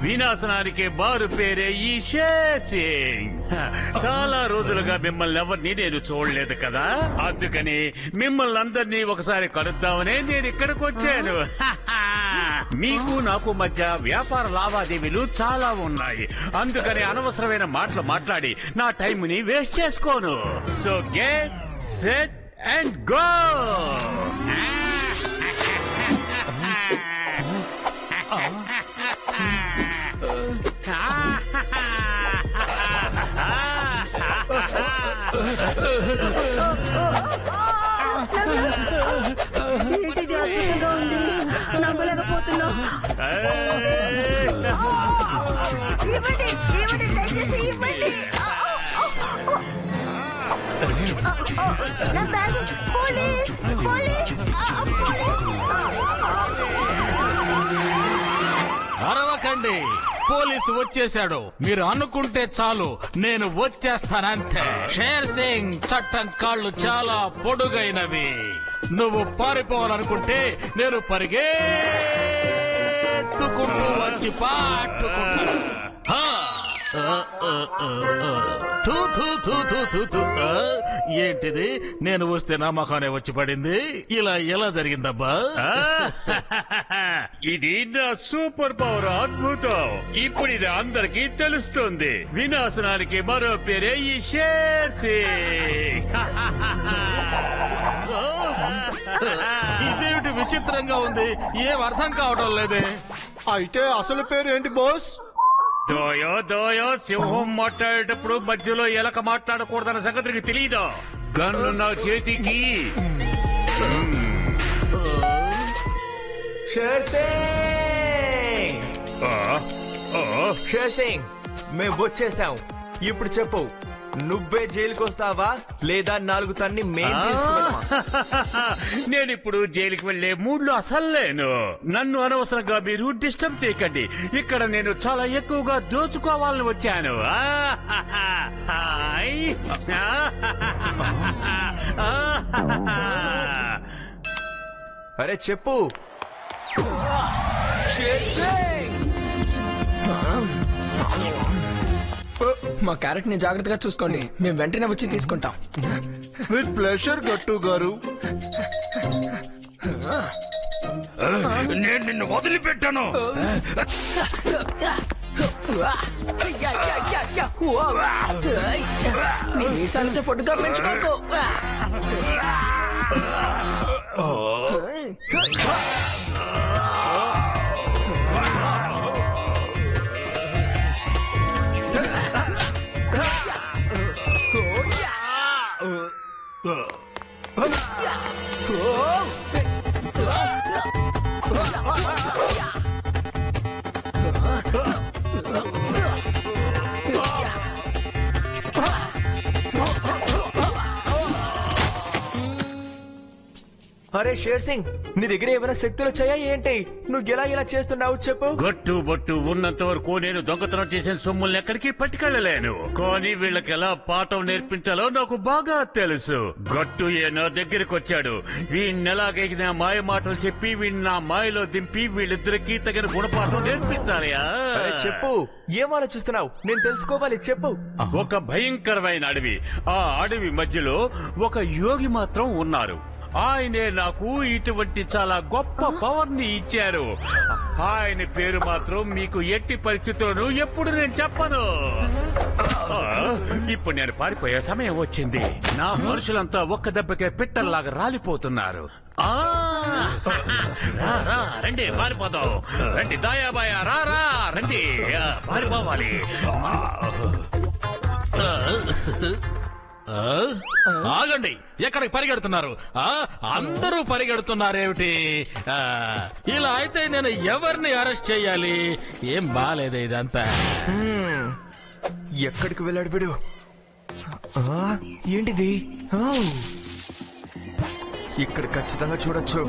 వినాశనానికి బారు పేరే ఈ షేర్ సింగ్. చాలా రోజులుగా మిమ్మల్ని ఎవరిని నేను చూడలేదు కదా, అందుకని మిమ్మల్ని అందరినీ ఒకసారి కలుద్దామనే నేను ఇక్కడికి వచ్చాను. మీకు నాకు మధ్య వ్యాపార లావాదేవీలు చాలా ఉన్నాయి, అందుకని అనవసరమైన మాటలు మాట్లాడి నా టైంని వేస్ట్ చేసుకోను. So get set and go. ఏంటిది అద్భుతంగా ఉంది, నమ్మలేకపోతున్నా. ఇవ్వండి ఇవ్వండి, దయచేసి ఇవ్వండి. నా బ్యాగ్. Police police police. అరవకండి, పోలీసు వచ్చేశాడు. మీరు అనుకుంటే చాలు, నేను వచ్చేస్తానంతే. షేర్ సింగ్ చట్టం కాళ్ళు చాలా పొడుగైనవి. నువ్వు పారిపోవాలనుకుంటే నేను పరిగెత్తుకుంటూ వచ్చి పాటుకుంటాను. ఏంటిది, నేను వస్తే నా ముఖానే వచ్చి పడింది? ఇలా ఎలా జరిగిందబ్బా? ఇది నా సూపర్ పవర్, అద్భుతం. ఇప్పుడు ఇది అందరికీ తెలుస్తుంది. వినాశనానికి మరో పేరే ఈ షేర్ సింగ్. ఇదేమిటి విచిత్రంగా ఉంది, ఏం అర్థం కావడం లేదే. అయితే అసలు పేరు ఏంటి బాస్? దోయో దోయో, సింహం మాట్లాడేటప్పుడు మధ్యలో ఎలక మాట్లాడకూడదన్న సంగతికి తెలీదు. గన్ను నా చేతికి. షేర్ సింగ్, షేర్ సింగ్, మేము వచ్చేసాం. ఇప్పుడు చెప్పు, నువ్వే జైలుకి వస్తావా లేదా 4 తన్ని మేము తీసుకున్నామా? నేనిప్పుడు జైలుకి వెళ్లే మూడ్లో అసలు లేను. నన్ను అనవసరంగా మీరు డిస్టర్బ్ చేయకండి. ఇక్కడ నేను చాలా ఎక్కువగా దోచుకోవాలని వచ్చాను. అరే చెప్పు. షేర్ సింగ్, మా క్యారెట్ ని జాగ్రత్తగా చూసుకోండి, మేము వెంటనే వచ్చి తీసుకుంటాం. విత్ ప్లెజర్ గట్టు గారు. నేను నిన్ను వదిలిపెట్టాను. నీ మీసాలతో పొట్టుగా పెంచుకోకు. అరే షేర్ సింగ్, నీ దగ్గర ఏమైనా శక్తులు వచ్చాయా ఏంటి? నువ్వు ఎలా ఇలా చేస్తున్నావు చెప్పు. గట్టు బొట్టు ఉన్నంత వరకు నేను దొంగతనం చేసిన సొమ్ముల్ని ఎక్కడికి పట్టుకెళ్లలేను. కానీ వీళ్ళకి ఎలా పాఠం నేర్పించాలో నాకు బాగా తెలుసు. గట్టు నా దగ్గరికి వచ్చాడు. వీణ్ణెలాగైనా మాయ మాటలు చెప్పి వీణ్ నా మాయలో దింపి వీళ్ళిద్దరికి తగిన గుణపాఠం నేర్పించాలి. చెప్పు, ఏం ఆలోచిస్తున్నావు? నేను తెలుసుకోవాలి, చెప్పు. ఒక భయంకరమైన అడవి. ఆ అడవి మధ్యలో ఒక యోగి మాత్రం ఉన్నారు. ఆయనే నాకు ఇటువంటి చాలా గొప్ప పవర్ ని ఇచ్చారు. ఆయన పేరు మాత్రం మీకు ఎట్టి పరిస్థితులను ఎప్పుడు నేను చెప్పను. ఇప్పుడు నేను పారిపోయే సమయం వచ్చింది. నా మనుషులంతా ఒక్క దెబ్బకే పిట్టల్లాగా రాలిపోతున్నారు. రండి పారిపోదాం. రండి దాయాబాయా, రా రండి, పారిపోవాలి. ఆగండి, ఎక్కడికి పరిగెడుతున్నారు? అందరూ పరిగెడుతున్నారేమిటి? ఇలా అయితే నేను ఎవరిని అరెస్ట్ చేయాలి? ఏం బాలేదే ఇదంతా. ఎక్కడికి వెళ్ళాడు వీడు? ఏంటిది? ఇక్కడ ఖచ్చితంగా చూడొచ్చు.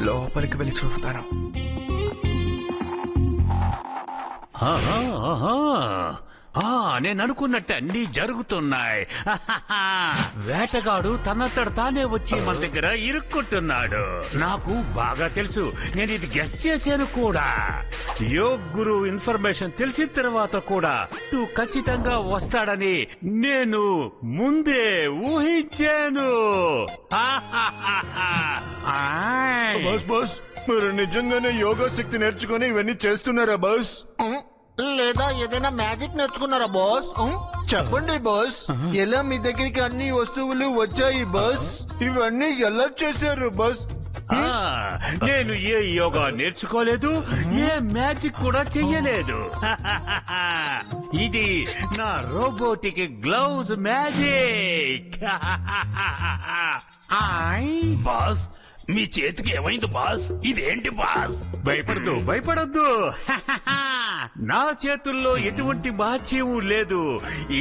లోపలికి వెళ్ళి చూస్తాను. నేను అనుకున్నట్టు అన్ని జరుగుతున్నాయి. వేటగాడు తనంతట తానే వచ్చి మన దగ్గర ఇరుక్కుంటున్నాడు. నాకు బాగా తెలుసు, నేను ఇది గెస్ చేశాను కూడా. యోగ్ గురు ఇన్ఫర్మేషన్ తెలిసిన తర్వాత కూడా నువ్వు ఖచ్చితంగా వస్తాడని నేను ముందే ఊహించాను. బాస్ మీరు నిజంగానే యోగా శక్తి నేర్చుకుని ఇవన్నీ చేస్తున్నారా బాస్? లేదా ఏదైనా మ్యాజిక్ నేర్చుకున్నారా బాస్? చెప్పండి బాస్, ఎలా మీ దగ్గరికి అన్ని వస్తువులు వచ్చాయి బాస్? ఇవన్నీ ఎలా చేశారు బాస్? నేను ఏ యోగా నేర్చుకోలేదు, ఏ మ్యాజిక్ కూడా చెయ్యలేదు. ఇది నా రోబోటిక్ గ్లౌజ్ మ్యాజిక్. బాస్ మీ చేతికి ఏమైంది బాస్? ఇదేంటి బాస్? భయపడద్దు. నా చేతుల్లో ఎటువంటి మహత్యం లేదు.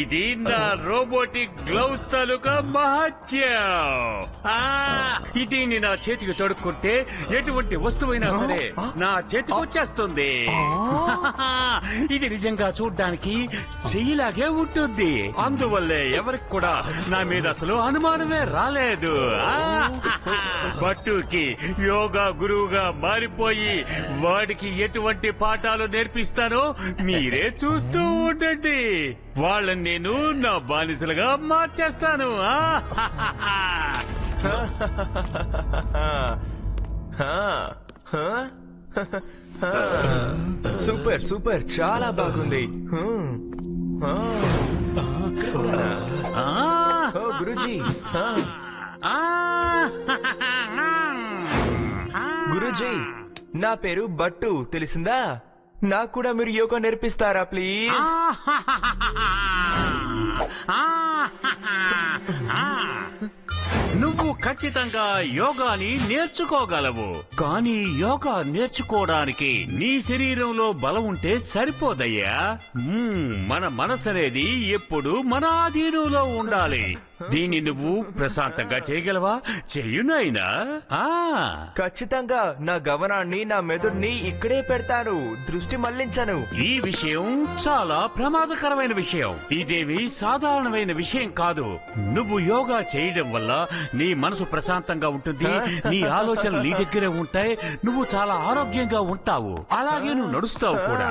ఇది నా రోబోటిక్ గ్లౌస్ తాలూకా మహత్యం. ఇది నా చేతికి తొడుక్కుంటే ఎటువంటి వస్తువైనా సరే నా చేతికి వచ్చేస్తుంది. ఇది నిజంగా చూడ్డానికి చెయ్యిలాగే ఉంటుంది. అందువల్లే ఎవరికి కూడా నా మీద అసలు అనుమానమే రాలేదు. బట్టుకి యోగా గురువుగా మారిపోయి వాడికి ఎటువంటి పాఠాలు నేర్పిస్తానో మీరే చూస్తూ ఉండండి. వాళ్ళని నేను నా బానిసలుగా మార్చేస్తాను. సూపర్ సూపర్, చాలా బాగుంది. గురుజీ, గురుజీ నా పేరు బట్టు, తెలిసిందా? నాకు కూడా మీరు యోగా నేర్పిస్తారా ప్లీజ్? నువ్వు ఖచ్చితంగా యోగాని నేర్చుకోగలవు, కానీ యోగా నేర్చుకోవడానికి నీ శరీరంలో బలం ఉంటే సరిపోదయ్యా. మన మనసు అనేది ఎప్పుడు మన ఆధీనంలో ఉండాలి. దీన్ని నువ్వు ప్రశాంతంగా చేయగలవా? చెయ్యునైనా. ఖచ్చితంగా నా గమనాన్ని, నా మెదడుని ఇక్కడే పెడతాను, దృష్టి మళ్లించను. ఈ విషయం చాలా ప్రమాదకరమైన విషయం. ఇదేమి సాధారణమైన విషయం కాదు. నువ్వు యోగా చేయడం వల్ల నీ మనసు ప్రశాంతంగా ఉంటుంది, నీ ఆలోచనలు నీ దగ్గరే ఉంటాయి, నువ్వు చాలా ఆరోగ్యంగా ఉంటావు, అలాగే నువ్వు నడుస్తావు కూడా.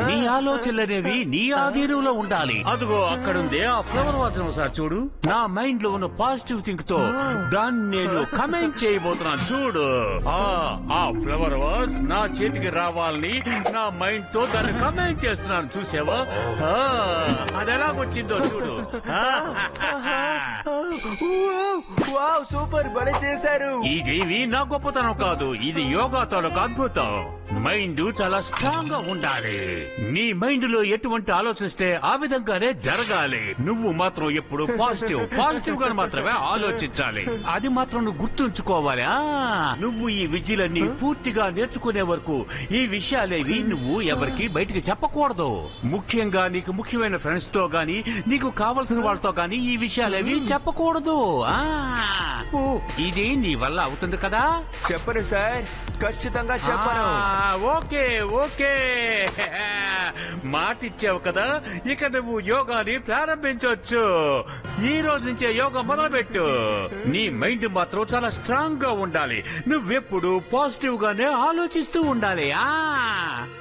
నీ ఆలోచనలు అనేవి నీ ఆధీనంలో ఉండాలి. అదిగో అక్కడుందే ఆ ఫ్లవర్ వాసన ఒకసారి చూడు. నా మైండ్ లో ఉన్న పాజిటివ్ థింక్ తో దాన్ని నేను కమెంట్ చేయబోతున్నాను చూడు. ఆ ఫ్లవర్ వాస్ నా చేతికి రావాలని నా మైండ్ తో దాన్ని కమెంట్ చేస్తున్నాను, చూసావా? అది ఎలాగొచ్చిందో చూడు. వావ్, సూపర్, భలే చేశారు. ఇదేవి నా గొప్పతనం కాదు, ఇది యోగా తాలూకు అద్భుతం. మైండ్ చాలా స్ట్రాంగ్ గా ఉండాలి. నీ మైండ్ లో ఎటువంటి ఆలోచిస్తే ఆ విధంగానే జరగాలి. నువ్వు మాత్రం ఎప్పుడు పాజిటివ్ గా మాత్రమే ఆలోచించాలి. అది మాత్రం నువ్వు గుర్తుంచుకోవాలి. నువ్వు ఈ విద్యలన్నీ పూర్తిగా నేర్చుకునే వరకు ఈ విషయాలేవి నువ్వు ఎవరికి బయటికి చెప్పకూడదు. ముఖ్యంగా నీకు ముఖ్యమైన ఫ్రెండ్స్ తో గాని, నీకు కావలసిన వాళ్ళతో గాని ఈ విషయాలేవి చెప్పకూడదు. ఇది నీ వల్ల అవుతుంది కదా? చెప్పను సార్, ఖచ్చితంగా చెప్పను. ఓకే మాటిచ్చావు కదా, ఇక నువ్వు యోగాని ప్రారంభించవచ్చు. ఈ రోజు నుంచే యోగా మొదలుపెట్టు. నీ మైండ్ మాత్రం చాలా స్ట్రాంగ్ గా ఉండాలి. నువ్వెప్పుడు పాజిటివ్ గానే ఆలోచిస్తూ ఉండాలి.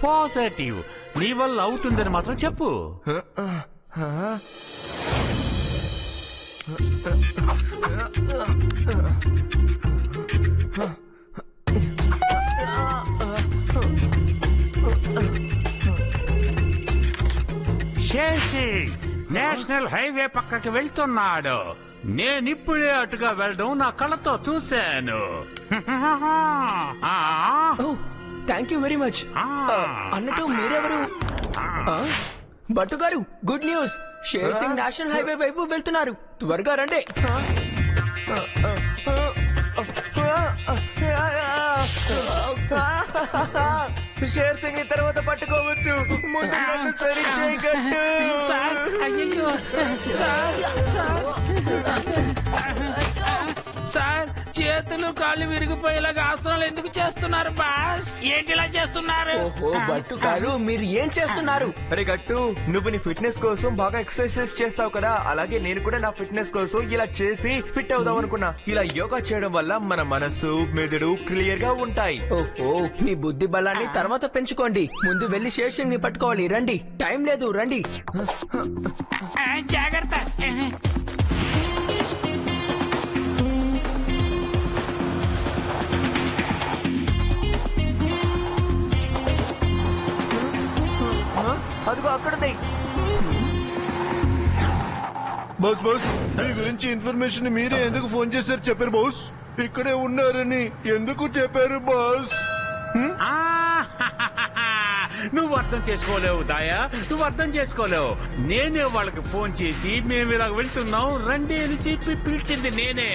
పాజిటివ్ నీ వల్ల అవుతుందని మాత్రం చెప్పు. నేషనల్ హైవే పక్కకి వెళ్తున్నాడు. నేనిప్పుడే అటుగా వెళ్ళడం నా కళ్ళతో చూశాను. Thank you very much. అన్నట్టు మీరెవరు? భట్టు గారు, good news. Share Singh national highway వైపు వెళ్తున్నారు, త్వరగా రండి. షేర్ సింగ్ ని తర్వాత పట్టుకోవచ్చు, ముందు నన్ను సరి చేయగట్టు. సార్ చేతులు కాళ్ళు విరిగిపోయేలాగా ఆసనాలు ఎందుకు చేస్తున్నారు బాస్? ఏంటిలా చేస్తున్నారు? ఓహో బట్టు గారు మీరు ఏం చేస్తున్నారు? అరే గట్టు, నువ్వు నీ ఫిట్నెస్ కోసం బాగా ఎక్సర్సైజ్ చేస్తావు కదా, అలాగే నేను కూడా నా ఫిట్నెస్ కోసం ఇలా చేసి ఫిట్ అవుదాం అనుకున్నా. ఇలా యోగా చేయడం వల్ల మన మనసు మెదడు క్లియర్ గా ఉంటాయి. ఓహో మీ బుద్ధి బలాన్ని తర్వాత పెంచుకోండి. ముందు వెళ్లి శేషంని పట్టుకోవాలి. రండి, టైం లేదు, రండి. జాగ్రత్త. అదిగో అక్కడుంది. బాస్ బాస్, మీ గురించి ఇన్ఫర్మేషన్ మీరే ఎందుకు ఫోన్ చేశారు చెప్పారు బాస్? ఇక్కడే ఉన్నారని ఎందుకు చెప్పారు బాస్? ఆ, నువ్వు అర్థం చేసుకోలేవు దాయా, నువ్వు అర్థం చేసుకోలేవు. నేనే వాళ్ళకి ఫోన్ చేసి మేము ఇలా వెళ్తున్నాం రండి అని చెప్పి పిలిచింది నేనే.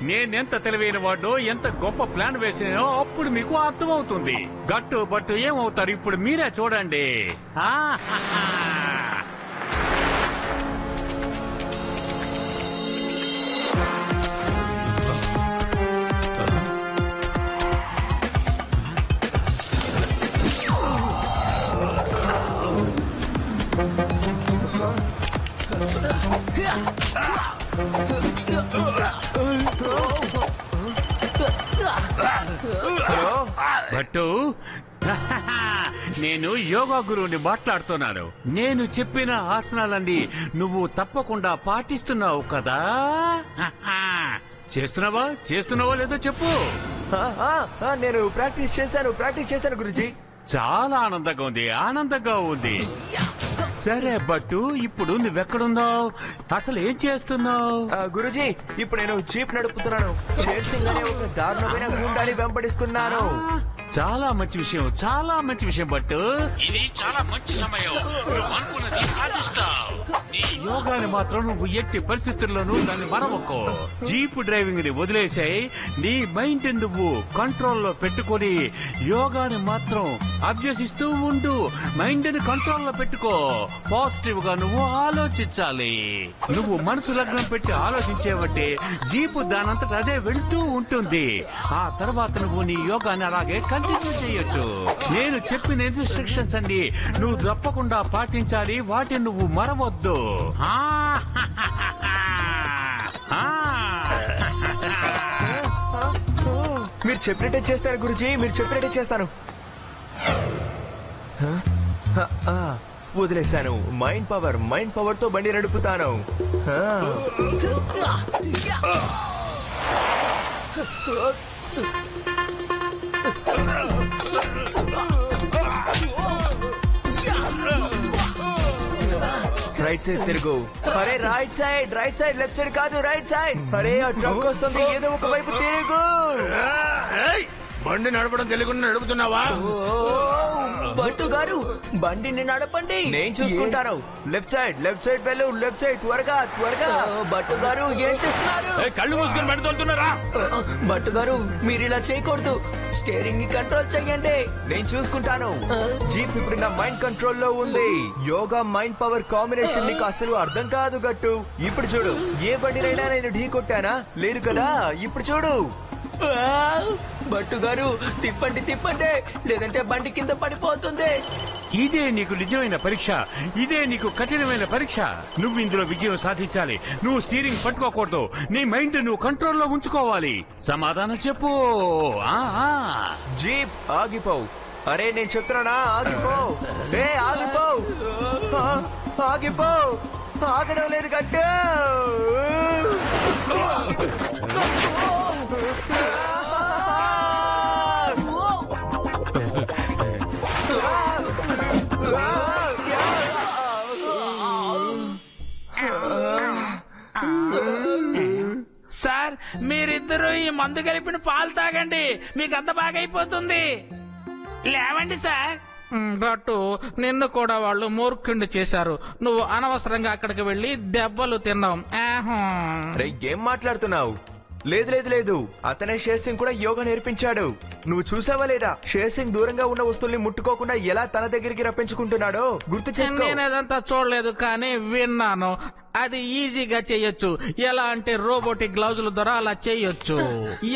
నేనెంత తెలివైన వాడో, ఎంత గొప్ప ప్లాన్ వేసినానో అప్పుడు మీకు అర్థమవుతుంది. గట్టు బట్టు ఏమవుతారు ఇప్పుడు మీరే చూడండి. భట్టు, నేను యోగా గురువుని మాట్లాడుతున్నాను. నేను చెప్పిన ఆసనాలన్నీ నువ్వు తప్పకుండా పాటిస్తున్నావు కదా? చేస్తున్నావా లేదో చెప్పు. నేను ప్రాక్టీస్ చేశాను గురుజీ. చాలా ఆనందంగా ఉంది. సరే బట్టు, ఇప్పుడు నువ్వెక్కడున్నావు? అసలు ఏం చేస్తున్నావు? గురుజీ, ఇప్పుడు నేను జీప్ నడుపుతున్నాను. షేర్ సింగ్ అనే ఒక దారుణమైన గుండాని వెంబడిస్తున్నాను. చాలా మంచి విషయం బట్టు. ఇది చాలా మంచి సమయం. నువ్వు అనుకున్నది సాధిస్తావు. నీ యోగాని మాత్రం నువ్వు ఎట్టి పరిస్థితుల్లోనూ దాన్ని మరవకు. జీప్ డ్రైవింగ్ ని వదిలేసాయి. నీ మైండ్ నువ్వు కంట్రోల్లో పెట్టుకొని యోగాని మాత్రం అభ్యసిస్తూ ఉండు. మైండ్ ని కంట్రోల్లో పెట్టుకో. పాజిటివ్ గా నువ్వు ఆలోచించాలి. నువ్వు మనసు లగ్నం పెట్టి ఆలోచించేవంటే జీపు దానంతట అదే వెళ్తూ ఉంటుంది. ఆ తర్వాత నువ్వు నీ యోగాన్ని అలాగే కంటిన్యూ చేయొచ్చు. నేను చెప్పిన ఇన్స్ట్రక్షన్స్ అన్ని నువ్వు తప్పకుండా పాటించాలి. వాటిని నువ్వు మరవద్దు. మీరు చెప్పినట్టే చేస్తాను గురుజీ, మీరు చెప్పినట్టే చేస్తాను. వదిలేశాను. మైండ్ పవర్ తో బండి నడుపుతాను. రైట్ సైడ్ తిరుగు. అరే రైట్ సైడ్ లెఫ్ట్ సైడ్ కాదు, రైట్ సైడ్. అరే ఆ ట్రక్ వస్తుంది, ఏదో ఒక వైపు తిరుగు. బండి నడపడం తెలియకుండా నడుపుతున్నావా? బట్టు గారు బండిని నడపండి. నేను చూసుకుంటాను. లెఫ్ట్ సైడ్ వెళ్ళు, లెఫ్ట్ సైడ్ త్వరగా. బట్టు గారు ఏం చేస్తున్నారు? కళ్ళు మూసుకొని పెడుతున్నారా? బట్టు గారు మీరు ఇలా చేయకూడదు. స్టీరింగ్ ని కంట్రోల్ చెయ్యండి. నేను చూసుకుంటాను. జీప్ ఇప్పుడు నా మైండ్ కంట్రోల్ లో ఉంది. యోగా మైండ్ పవర్ కాంబినేషన్ నీకు అసలు అర్థం కాదు గట్టు. ఇప్పుడు చూడు, ఏ బండినైనా నేను ఢీ కొట్టానా? లేదు కదా. ఇప్పుడు చూడు. బట్టు గారు తిప్పండి, లేదంటే బండి కింద పడిపోతుంది. ఇదే నీకు నిజమైన పరీక్ష. ఇదే నీకు కఠినమైన పరీక్ష. నువ్వు ఇందులో విజయం సాధించాలి. నువ్వు స్టీరింగ్ పట్టుకోకూడదు. నీ మైండ్ నువ్వు కంట్రోల్లో ఉంచుకోవాలి. సమాధానం చెప్పు. జీప్ ఆగిపోవు. అరే నేను చెప్తున్నానా, ఆగిపో. ఆగిపో. ఆగడం లేదు గట్టు. సార్, మీరిద్దరూ ఈ మందు కలిపిన పాలు తాగండి. మీకు అంత బాగా అయిపోతుంది. లేవండి సార్. బట్టు నిన్ను కూడా వాళ్ళు మూర్ఖుండి చేశారు. నువ్వు అనవసరంగా అక్కడికి వెళ్లి దెబ్బలు తిన్నావు. ఏం మాట్లాడుతున్నావు? లేదు, అతనే షేర్ సింగ్ కూడా యోగా నేర్పించాడు. నువ్వు చూసావా లేదా? షేర్ సింగ్ దూరంగా ఉన్న వస్తువుల్ని ముట్టుకోకుండా ఎలా తన దగ్గరికి రప్పించుకుంటున్నాడో గుర్తు చేసుకో. నేనేదంతా చూడలేదు కానీ విన్నాను. అది ఈజీగా చేయొచ్చు. ఎలా అంటే రోబోటిక్ గ్లౌజుల ద్వారా అలా చేయొచ్చు.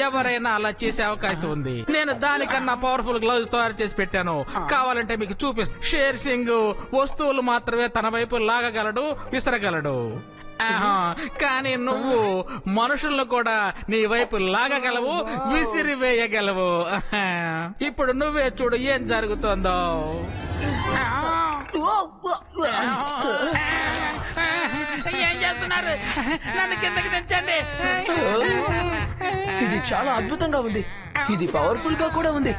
ఎవరైనా అలా చేసే అవకాశం ఉంది. నేను దానికన్నా పవర్ఫుల్ గ్లౌజ్ తయారు చేసి పెట్టాను. కావాలంటే మీకు చూపిస్తాను. షేర్ సింగ్ వస్తువులు మాత్రమే తన వైపు లాగగలడు, విసరగలడు. కానీ నువ్వు మనుషులను కూడా నీ వైపు లాగగలవు, విసిరివేయగలవు. ఇప్పుడు నువ్వే చూడు ఏం జరుగుతుందో. ఏం చేస్తున్నారు? నన్ను కిందకి దించండి. ఇది చాలా అద్భుతంగా ఉంది. ఇది పవర్ఫుల్ గా కూడా ఉంది.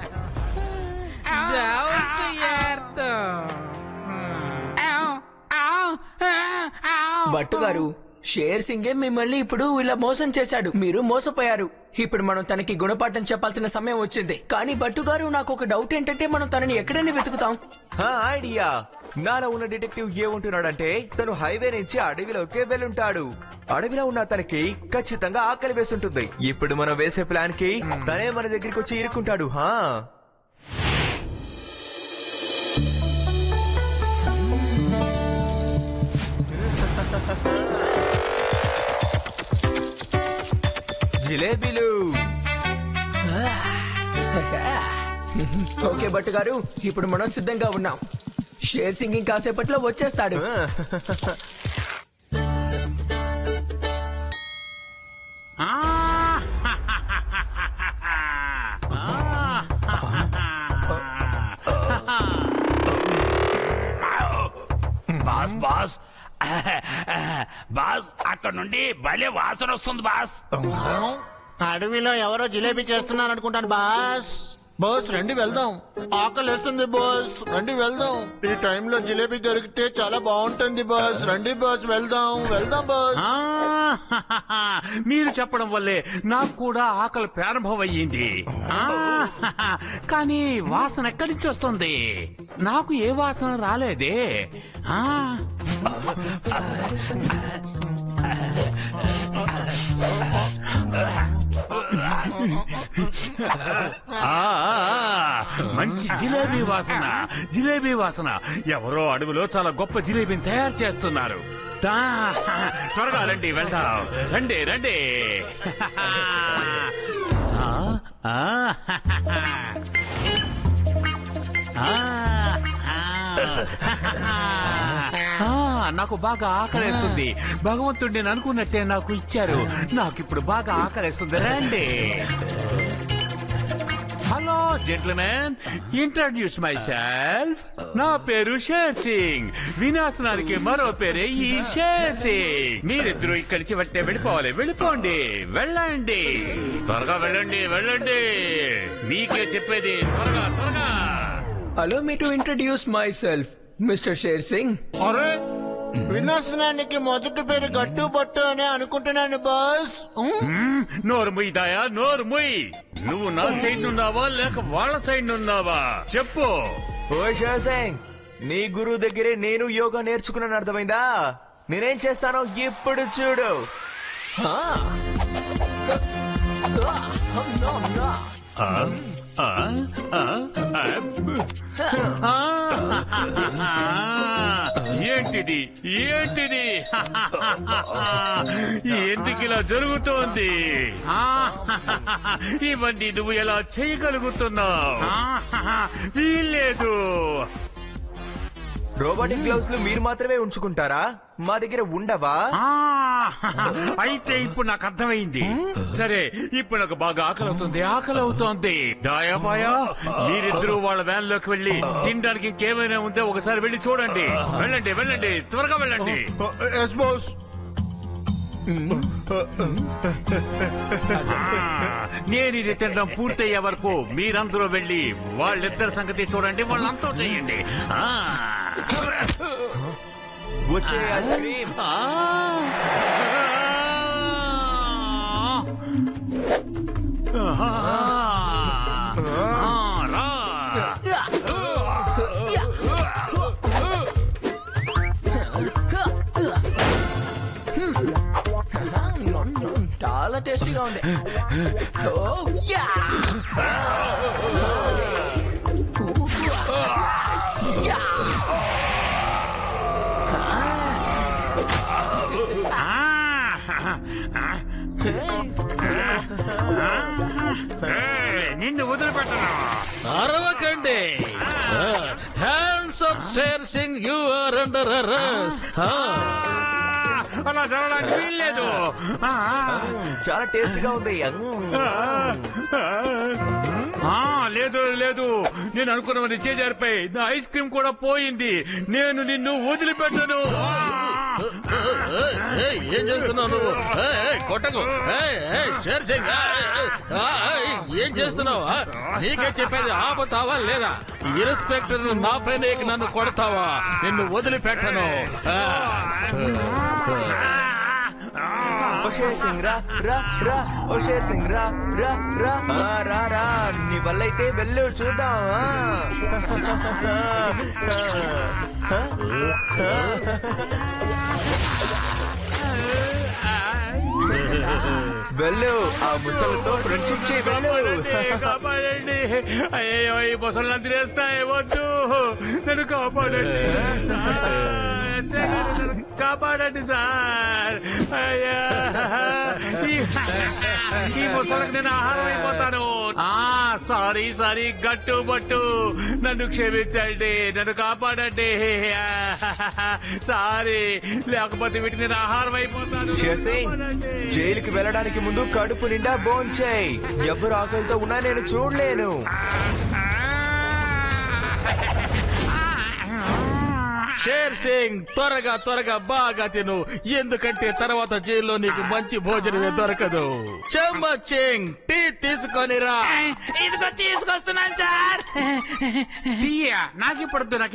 భట్టు గారు, షేర్ సింగే మిమ్మల్ని ఇప్పుడు ఇలా మోసం చేశాడు. మీరు మోసపోయారు. ఇప్పుడు మనం తనకి గుణపాఠం చెప్పాల్సిన సమయం వచ్చింది. కానీ భట్టు గారు, నాకు ఒక డౌట్ ఏంటంటే మనం తనని ఎక్కడైనా వెతుకుతాం. ఐడియా. నాలో ఉన్న డిటెక్టివ్ ఏమంటున్నాడంటే తను హైవే నుంచి అడవిలోకి వెళ్ళుంటాడు. అడవిలో ఉన్న తనకి ఖచ్చితంగా ఆకలి వేసుంటుంది. ఇప్పుడు మనం వేసే ప్లాన్ కి తనే మన దగ్గరికి వచ్చి ఇరుక్కుంటాడు. జిలేబీలు. ఓకే భట్టు గారు, ఇప్పుడు మనం సిద్ధంగా ఉన్నాం. షేర్ సింగ్ ఇంకాసేపట్లో వచ్చేస్తాడు. బాస్ బాస్ బాస్, అక్కడ నుండి భలే వాసన వస్తుంది బాస్. అడవిలో ఎవరో జిలేబీ చేస్తున్నారు అనుకుంటాను బాస్. బాస్ రండి వెళ్దాం. ఆకలి వేస్తుంది బాస్, రండి వెళ్దాం. ఈ టైంలో జిలేబీ దొరికితే చాలా బాగుంటుంది బాస్. రండి బాస్, వెళ్దాం వెళ్దాం బాస్. మీరు చెప్పడం వల్లే నాకు కూడా ఆకలి ప్రారంభం అయ్యింది. కానీ వాసన ఎక్కడి నుంచి వస్తుంది? నాకు ఏ వాసన రాలేదే. మంచి జిలేబీ వాసన, జిలేబీ వాసన. ఎవరో అడవిలో చాలా గొప్ప జిలేబీని తయారు చేస్తున్నారు. త్వరగా రండి, వెళ్దాం. రండి రండి. నాకు బాగా ఆకలేస్తుంది. భగవంతుడు నేను అనుకున్నట్టే నాకు ఇచ్చారు. నాకు ఇప్పుడు బాగా ఆకలేస్తుంది. రండి. Hello gentlemen, introduce my self. నా పేరు షేర్ సింగ్. వినాశనానికి మరో పేరే ఈ షేర్ సింగ్. మీరిద్దరూ ఇక్కడి నుంచి వెంటనే వెళ్ళిపోవాలి. వెళ్ళిపోండి, వెళ్ళండి, త్వరగా వెళ్ళండి, వెళ్ళండి. మీకే చెప్పేది, త్వరగా త్వరగా. Allow me to introduce myself, Mr. Sher Singh. అరే, వినాశనానికి మొదటి పేరు గట్టు బట్టు అని అనుకుంటున్నాను బాస్. నోరు ముయ్ దాయా, నోరు ముయ్. నువ్వు నా సైడ్ ఉన్నావా లేక వాళ్ళ సైడ్ ఉన్నావా చెప్పు. ఓ షేర్ సింగ్, నీ గురువు దగ్గరే నేను యోగా నేర్చుకున్నాను, అర్థమైందా? నేనేం చేస్తానో ఇప్పుడు చూడు. ఏంటిది ఏంటిది? ఎందుకు ఇలా జరుగుతోంది? ఇవన్నీ నువ్వు ఎలా చేయగలుగుతున్నావు? వీల్లేదు. రోబోటిక్ గ్లౌస్ మీరు మాత్రమే ఉంచుకుంటారా? మా దగ్గర ఉండవా? అయితే ఇప్పుడు నాకు అర్థమైంది. సరే, ఇప్పుడు నాకు బాగా ఆకలి అవుతోంది. దాయాబాయా, మీరిద్దరూ వాళ్ళ వ్యాన్ లోకి వెళ్ళి తినడానికి ఇంకేమైనా ఉందో ఒకసారి వెళ్ళి చూడండి. వెళ్ళండి వెళ్ళండి, త్వరగా వెళ్ళండి. Yes boss. నేను ఇది తినడం పూర్తయ్యే వరకు మీరందరూ వెళ్ళి వాళ్ళిద్దరి సంగతి చూడండి. వాళ్ళంతా చెయ్యండి. వచ్చే ఐస్ క్రీమ్. చాలా టేస్టీగా ఉంది. నిన్ను వదిలిపెట్టను. అరవకండి. Hands up Sher Singh, you are under arrest. అలా చదవడానికి వీల్లేదు. చాలా టేస్టీగా ఉంది. లేదు లేదు, నేను అనుకున్నవన్నీ చేజారిపోయి నా ఐస్ క్రీమ్ కూడా పోయింది. నేను నిన్ను వదిలిపెట్టను. ఏం చేస్తున్నావు నువ్వు? కొట్టకు. షేర్ సింగ్, ఏం చేస్తున్నావు? నీకే చెప్పేది, ఆపుతావా లేదా? ఇన్స్పెక్టర్ నా పైన నన్ను కొడతావా? నిన్ను వదిలిపెట్టను. ఓ షేర్ సింగ్ రా రా రా, ఓ షేర్ సింగ్ రా రా రా, రా రా, నీ వల్ల అయితే వెళ్ళు చూద్దాం. వెళ్ళు, ఆ ముసలితో ఫ్రెండ్షిప్ చేయి. వెళ్ళు. కాపాడండి. అయ్యో, ఈ ముసలు తినేస్తాయి. వద్దు, నన్ను కాపాడండి. కాపాడండి సార్. అయ్యా, ఈ ముసలకు నేను ఆహారం అయిపోతాను. సారీ సారీ, గట్టు బట్టు, నన్ను క్షమించండి, నన్ను కాపాడండి. సారీ, లేకపోతే వీటికి నేను ఆహారం అయిపోతాను. జైలుకి వెళ్ళడానికి ముందు కడుపు నిండా భోంచేయ్. ఎవరు ఆకలితో ఉన్నా నేను చూడలేను. షేర్ సింగ్, త్వరగా త్వరగా బాగా తిను, ఎందుకంటే తర్వాత జైల్లో నీకు మంచి భోజనమే దొరకదు. చంబత్ సింగ్, టీ తీసుకొనిరా. ఇదిగో తీసుకొస్తున్నాను సార్. నాకు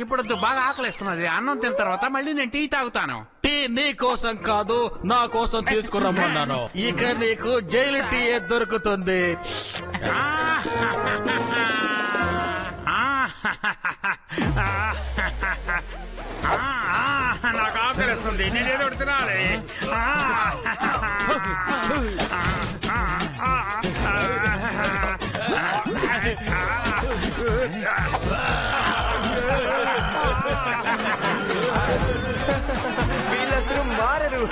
ఇప్పుడొద్దు, బాగా ఆకలిస్తున్నది. అన్నం తిన్న తర్వాత మళ్ళీ నేను టీ తాగుతాను. టీ నీ కోసం కాదు, నా కోసం తీసుకురమ్మన్నాను. ఇక నీకు జైలు టీ దొరుకుతుంది. నాకు ఆకలిస్తుంది, నేనేదో తినాలి. వీళ్ళసలు మారరు.